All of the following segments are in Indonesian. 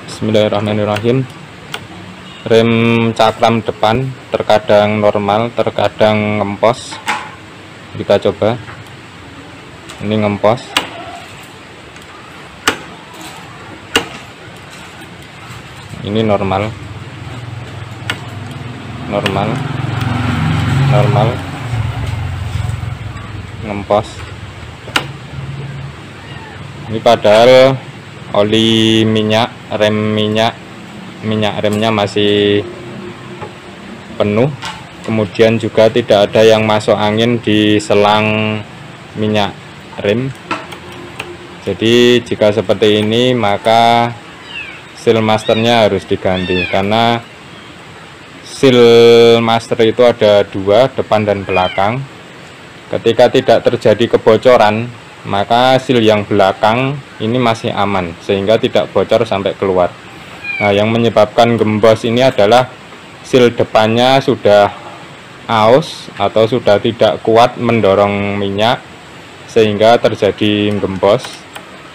Bismillahirrahmanirrahim. Rem cakram depan terkadang normal, terkadang ngempos. Kita coba. Ini ngempos. Ini normal. Normal. Ngempos. Ini padahal oli minyak remnya masih penuh, kemudian juga tidak ada yang masuk angin di selang minyak rem. Jadi jika seperti ini maka seal masternya harus diganti, karena seal master itu ada dua, depan dan belakang. Ketika tidak terjadi kebocoran, maka seal yang belakang ini masih aman sehingga tidak bocor sampai keluar. Nah, yang menyebabkan gembos ini adalah seal depannya sudah aus atau sudah tidak kuat mendorong minyak sehingga terjadi gembos,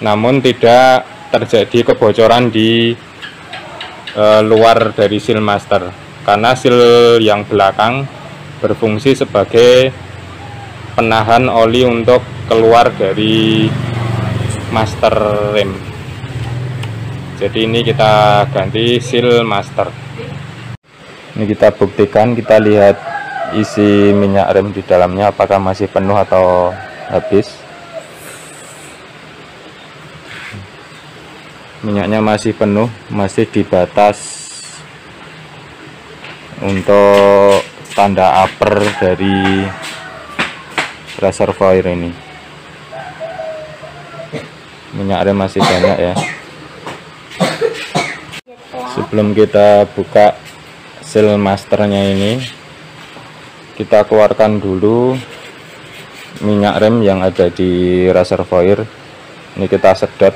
namun tidak terjadi kebocoran di luar dari seal master, karena seal yang belakang berfungsi sebagai penahan oli untuk keluar dari master rem. Jadi ini kita ganti seal master. Ini kita buktikan, kita lihat isi minyak rem di dalamnya apakah masih penuh atau habis. Minyaknya masih penuh, masih di batas untuk tanda upper dari reservoir ini. Minyak rem masih banyak ya. Sebelum kita buka seal masternya ini, kita keluarkan dulu minyak rem yang ada di reservoir. Ini kita sedot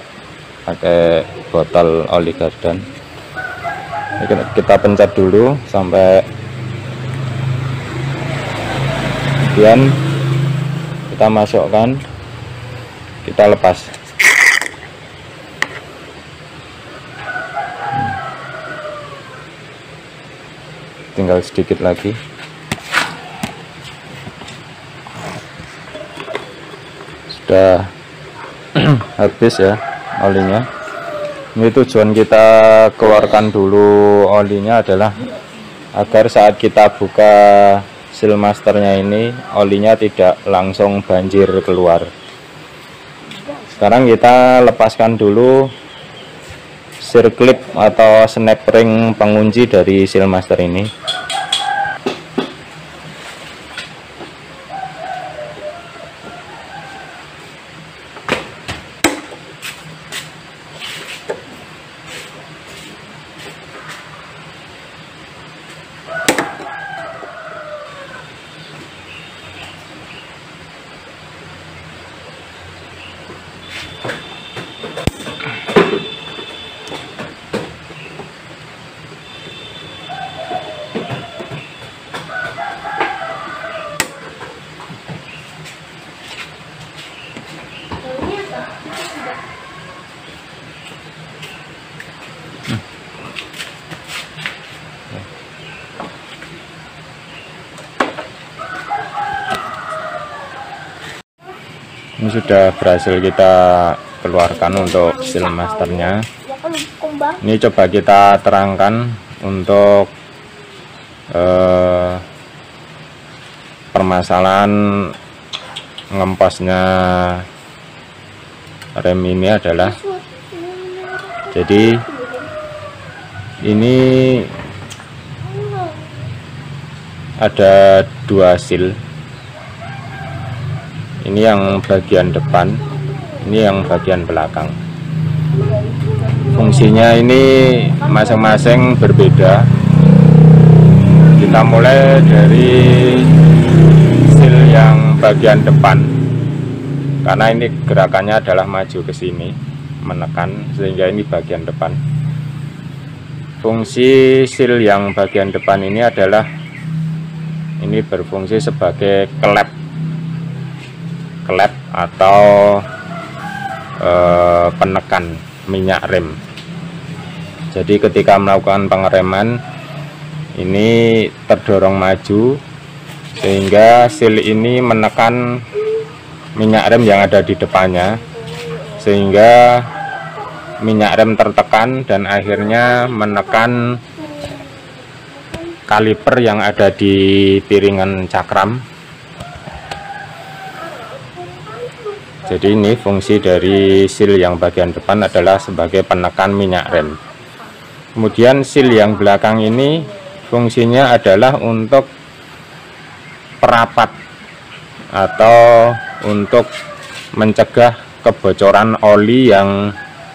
pakai botol oli gardan. Ini kita pencet dulu sampai, kemudian kita masukkan, kita lepas. Tinggal sedikit lagi. Sudah habis ya olinya. Ini tujuan kita keluarkan dulu olinya adalah agar saat kita buka seal masternya ini olinya tidak langsung banjir keluar. Sekarang kita lepaskan dulu seal clip atau snap ring pengunci dari seal master ini. Ini sudah berhasil kita keluarkan untuk seal masternya. Ini coba kita terangkan untuk permasalahan ngemposnya rem ini adalah, jadi ini ada dua seal. Ini yang bagian depan, ini yang bagian belakang. Fungsinya ini masing-masing berbeda. Kita mulai dari seal yang bagian depan, karena ini gerakannya adalah maju ke sini, menekan, sehingga ini bagian depan. Fungsi seal yang bagian depan ini adalah, ini berfungsi sebagai klep atau penekan minyak rem. Jadi ketika melakukan pengereman ini terdorong maju sehingga seal ini menekan minyak rem yang ada di depannya, sehingga minyak rem tertekan dan akhirnya menekan kaliper yang ada di piringan cakram. Jadi ini fungsi dari seal yang bagian depan adalah sebagai penekan minyak rem. Kemudian seal yang belakang ini fungsinya adalah untuk perapat atau untuk mencegah kebocoran oli yang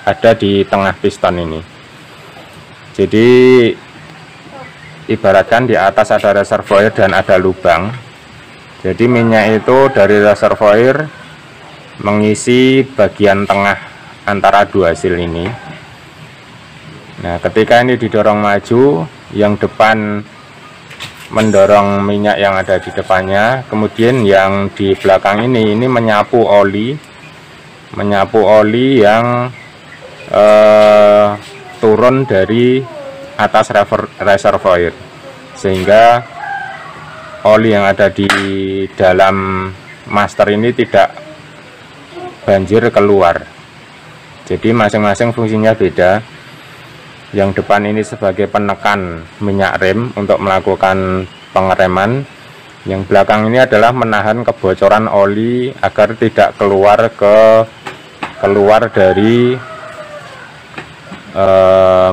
ada di tengah piston ini. Jadi ibaratkan di atas ada reservoir dan ada lubang. Jadi minyak itu dari reservoir mengisi bagian tengah antara dua seal ini. Nah, ketika ini didorong maju, yang depan mendorong minyak yang ada di depannya, kemudian yang di belakang ini menyapu oli yang turun dari atas reservoir, sehingga oli yang ada di dalam master ini tidak banjir keluar. Jadi masing-masing fungsinya beda. Yang depan ini sebagai penekan minyak rem untuk melakukan pengereman. Yang belakang ini adalah menahan kebocoran oli agar tidak keluar dari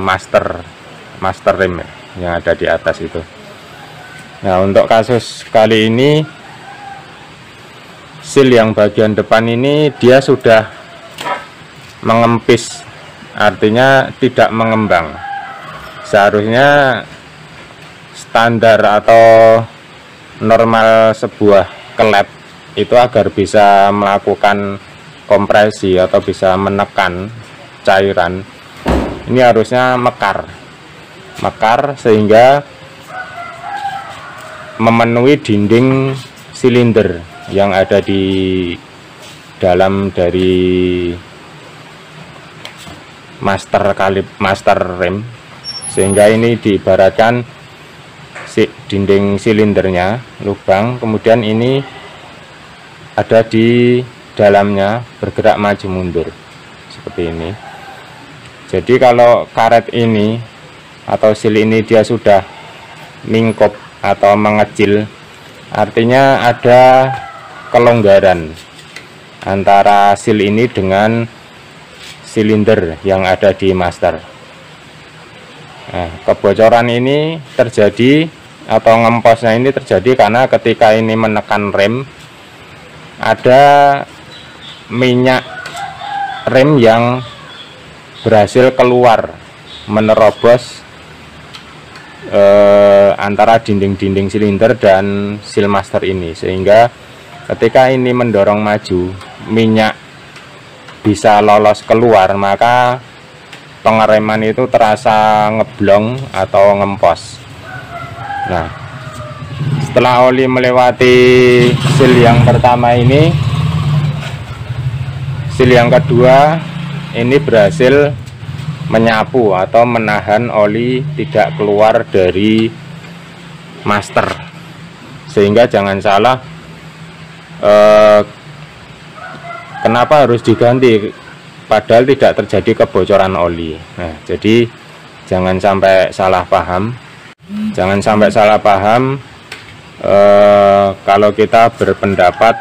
master rem yang ada di atas itu. Nah, untuk kasus kali ini seal yang bagian depan ini dia sudah mengempis, artinya tidak mengembang. Seharusnya standar atau normal sebuah klep itu agar bisa melakukan kompresi atau bisa menekan cairan, ini harusnya mekar sehingga memenuhi dinding silinder yang ada di dalam dari master rem, sehingga ini diibaratkan dinding silindernya lubang, kemudian ini ada di dalamnya bergerak maju mundur seperti ini. Jadi kalau karet ini atau seal ini dia sudah mingkup atau mengecil, artinya ada kelonggaran antara seal ini dengan silinder yang ada di master. Nah, kebocoran ini terjadi atau ngemposnya ini terjadi karena ketika ini menekan rem, ada minyak rem yang berhasil keluar menerobos antara dinding-dinding silinder dan seal master ini, sehingga ketika ini mendorong maju, minyak bisa lolos keluar, maka pengereman itu terasa ngeblong atau ngempos. Nah, setelah oli melewati seal yang pertama ini, seal yang kedua ini berhasil menyapu atau menahan oli tidak keluar dari master, sehingga jangan salah, kenapa harus diganti padahal tidak terjadi kebocoran oli. Nah, jadi jangan sampai salah paham. Kalau kita berpendapat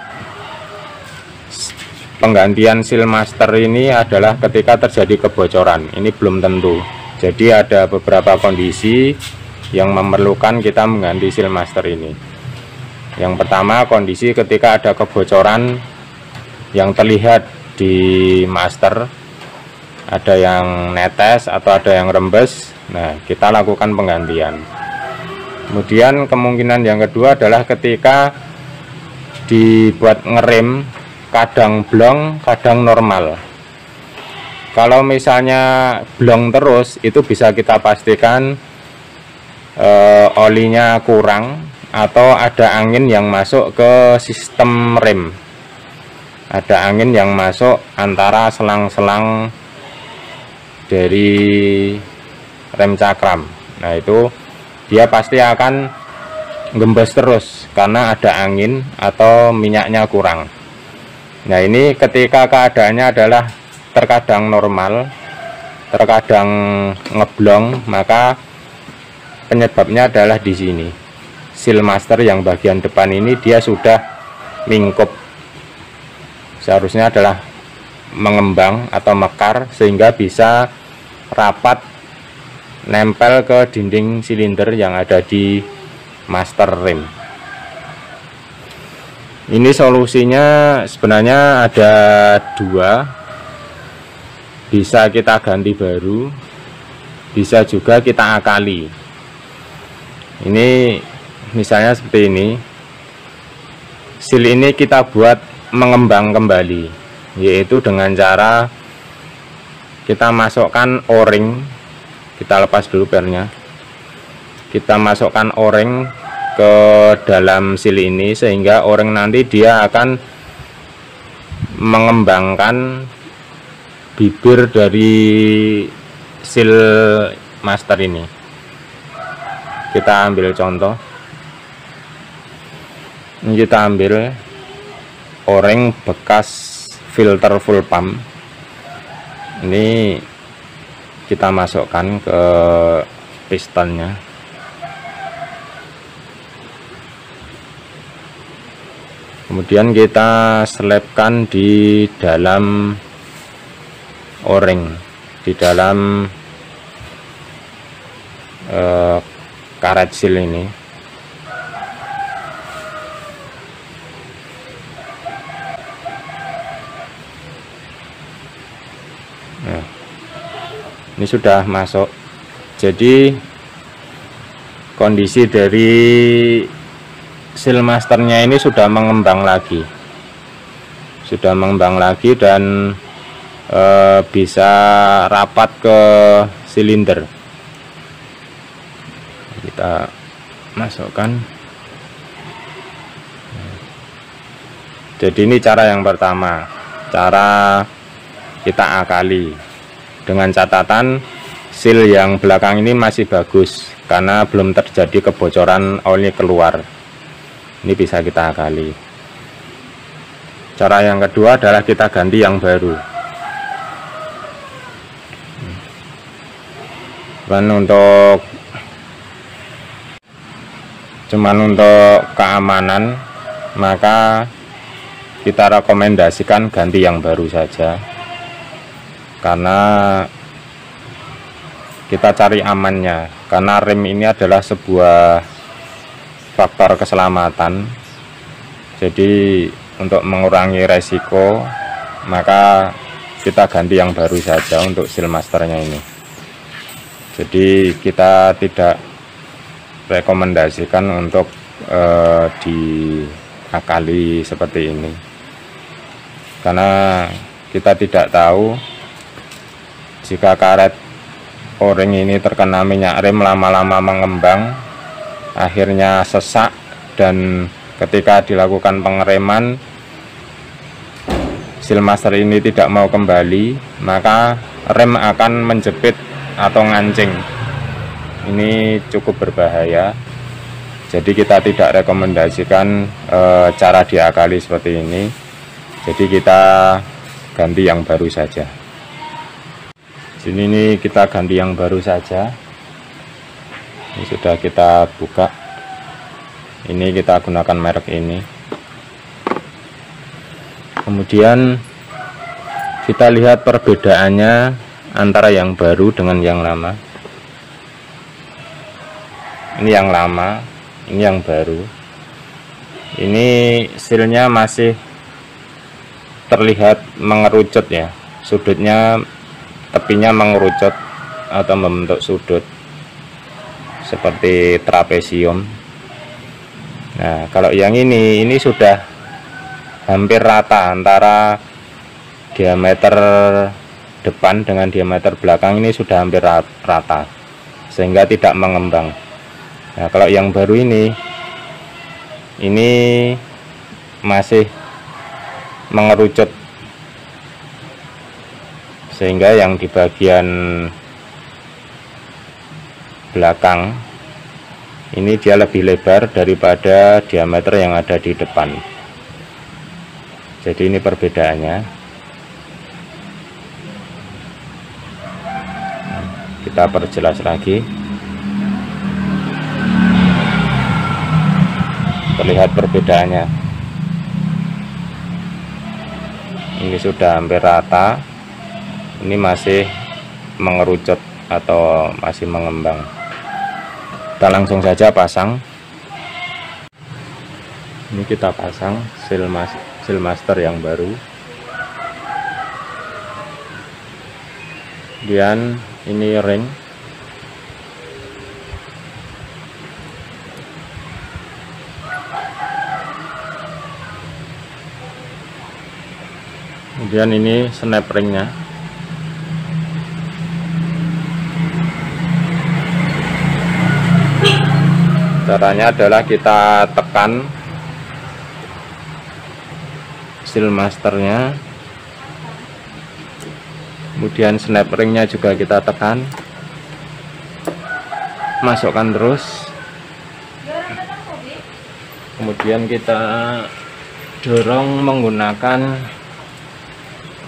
penggantian seal master ini adalah ketika terjadi kebocoran, ini belum tentu. Jadi ada beberapa kondisi yang memerlukan kita mengganti seal master ini. Yang pertama, kondisi ketika ada kebocoran yang terlihat di master, ada yang netes atau ada yang rembes. Nah, kita lakukan penggantian. Kemudian kemungkinan yang kedua adalah ketika dibuat ngerem, kadang blong, kadang normal. Kalau misalnya blong terus, itu bisa kita pastikan olinya kurang atau ada angin yang masuk ke sistem rem. Ada angin yang masuk antara selang-selang dari rem cakram. Nah itu dia pasti akan gembos terus karena ada angin atau minyaknya kurang. Nah ini ketika keadaannya adalah terkadang normal, terkadang ngeblong, maka penyebabnya adalah di sini. Seal master yang bagian depan ini dia sudah mingkup, seharusnya adalah mengembang atau mekar sehingga bisa rapat nempel ke dinding silinder yang ada di master rem. Ini solusinya sebenarnya ada dua, bisa kita ganti baru, bisa juga kita akali. Ini misalnya seperti ini, seal ini kita buat mengembang kembali, yaitu dengan cara kita masukkan o-ring. Kita lepas dulu pernya, kita masukkan o-ring ke dalam seal ini sehingga o-ring nanti dia akan mengembangkan bibir dari seal master ini. Kita ambil contoh, ini kita ambil o-ring bekas filter full pump, ini kita masukkan ke pistonnya. Kemudian kita selipkan di dalam o-ring, di dalam karet seal ini. Nah, ini sudah masuk. Jadi kondisi dari seal masternya ini sudah mengembang lagi, dan bisa rapat ke silinder. Kita masukkan. Jadi ini cara yang pertama, cara kita akali, dengan catatan seal yang belakang ini masih bagus karena belum terjadi kebocoran olnya keluar. Ini bisa kita akali. Cara yang kedua adalah kita ganti yang baru. Cuman untuk keamanan, maka kita rekomendasikan ganti yang baru saja, karena kita cari amannya, karena rem ini adalah sebuah faktor keselamatan. Jadi untuk mengurangi resiko, maka kita ganti yang baru saja untuk seal masternya ini. Jadi kita tidak rekomendasikan untuk diakali seperti ini, karena kita tidak tahu jika karet o-ring ini terkena minyak rem lama-lama mengembang, akhirnya sesak, dan ketika dilakukan pengereman seal master ini tidak mau kembali, maka rem akan menjepit atau ngancing. Ini cukup berbahaya. Jadi kita tidak rekomendasikan cara diakali seperti ini. Jadi kita ganti yang baru saja. Sini ini kita ganti yang baru saja. Ini sudah kita buka. Ini kita gunakan merek ini. Kemudian kita lihat perbedaannya antara yang baru dengan yang lama. Ini yang lama, ini yang baru. Ini sealnya masih terlihat mengerucut ya, sudutnya, tepinya mengerucut atau membentuk sudut seperti trapesium. Nah, kalau yang ini sudah hampir rata antara diameter depan dengan diameter belakang, ini sudah hampir rata sehingga tidak mengembang. Nah, kalau yang baru ini masih mengerucut sehingga yang di bagian belakang ini dia lebih lebar daripada diameter yang ada di depan. Jadi ini perbedaannya. Kita perjelas lagi. Terlihat perbedaannya. Ini sudah hampir rata. Ini masih mengerucut atau masih mengembang. Kita langsung saja pasang. Ini kita pasang Sealmaster yang baru. Kemudian ini ring. Kemudian ini snap ringnya. Caranya adalah kita tekan Sealmasternya, kemudian snap ringnya juga kita tekan, masukkan terus, kemudian kita dorong menggunakan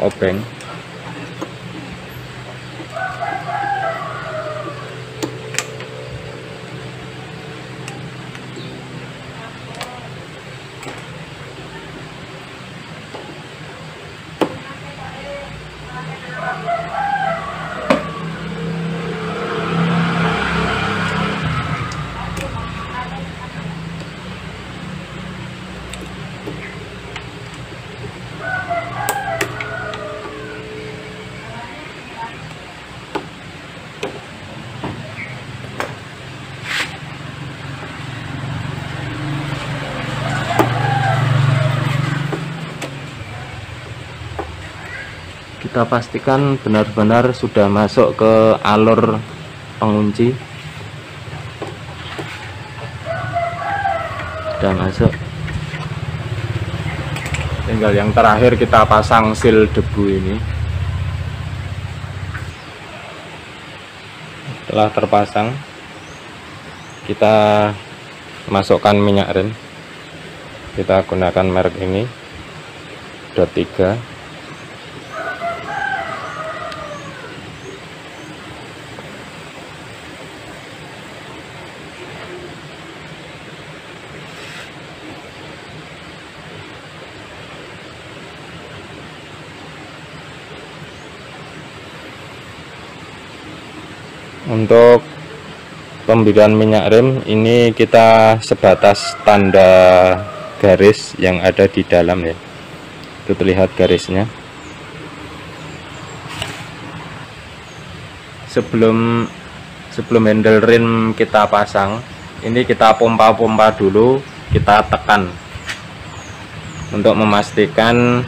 obeng. Kita pastikan benar-benar sudah masuk ke alur pengunci. Sudah masuk. Tinggal yang terakhir kita pasang seal debu ini. Setelah terpasang, kita masukkan minyak rem. Kita gunakan merek ini, dot 3. Untuk pemberian minyak rem ini kita sebatas tanda garis yang ada di dalam ya. Itu terlihat garisnya. Sebelum handle rem kita pasang, ini kita pompa-pompa dulu, kita tekan untuk memastikan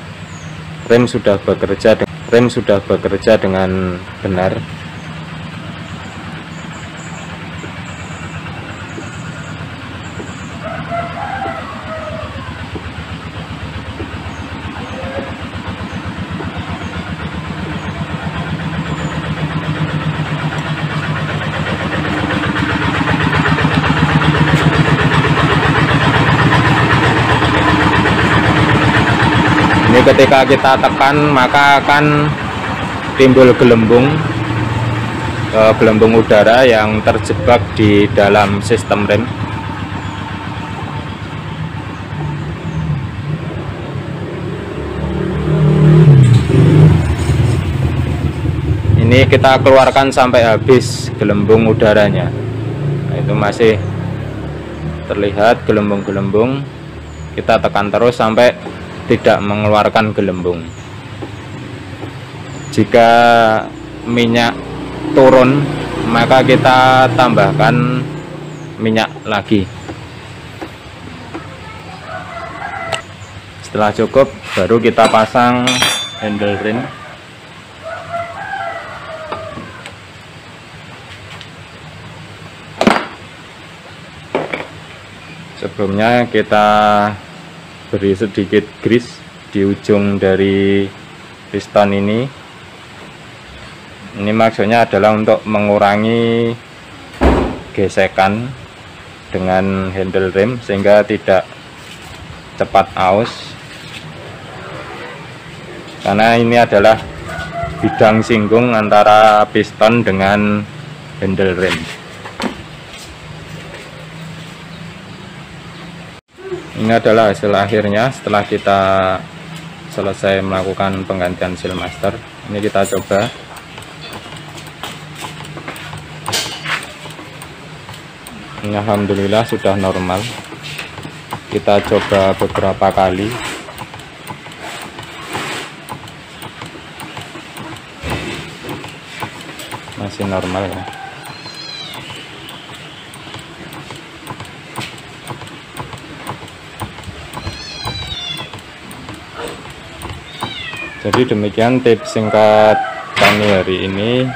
rem sudah bekerja dengan benar. Ini ketika kita tekan maka akan timbul gelembung udara yang terjebak di dalam sistem rem. Ini kita keluarkan sampai habis gelembung udaranya. Nah, itu masih terlihat gelembung-gelembung. Kita tekan terus sampai tidak mengeluarkan gelembung. Jika minyak turun, maka kita tambahkan minyak lagi. Setelah cukup, baru kita pasang handle ring. Sebelumnya kita beri sedikit grease di ujung dari piston ini. Ini maksudnya adalah untuk mengurangi gesekan dengan handle rem sehingga tidak cepat aus, karena ini adalah bidang singgung antara piston dengan handle rem. Ini adalah hasil akhirnya setelah kita selesai melakukan penggantian seal master. Ini kita coba. Ini alhamdulillah sudah normal. Kita coba beberapa kali. Masih normal ya. Jadi demikian tips singkat kami hari ini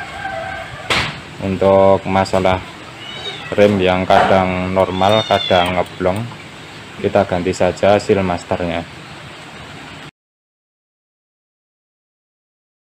untuk masalah rem yang kadang normal kadang ngeblong. Kita ganti saja seal masternya.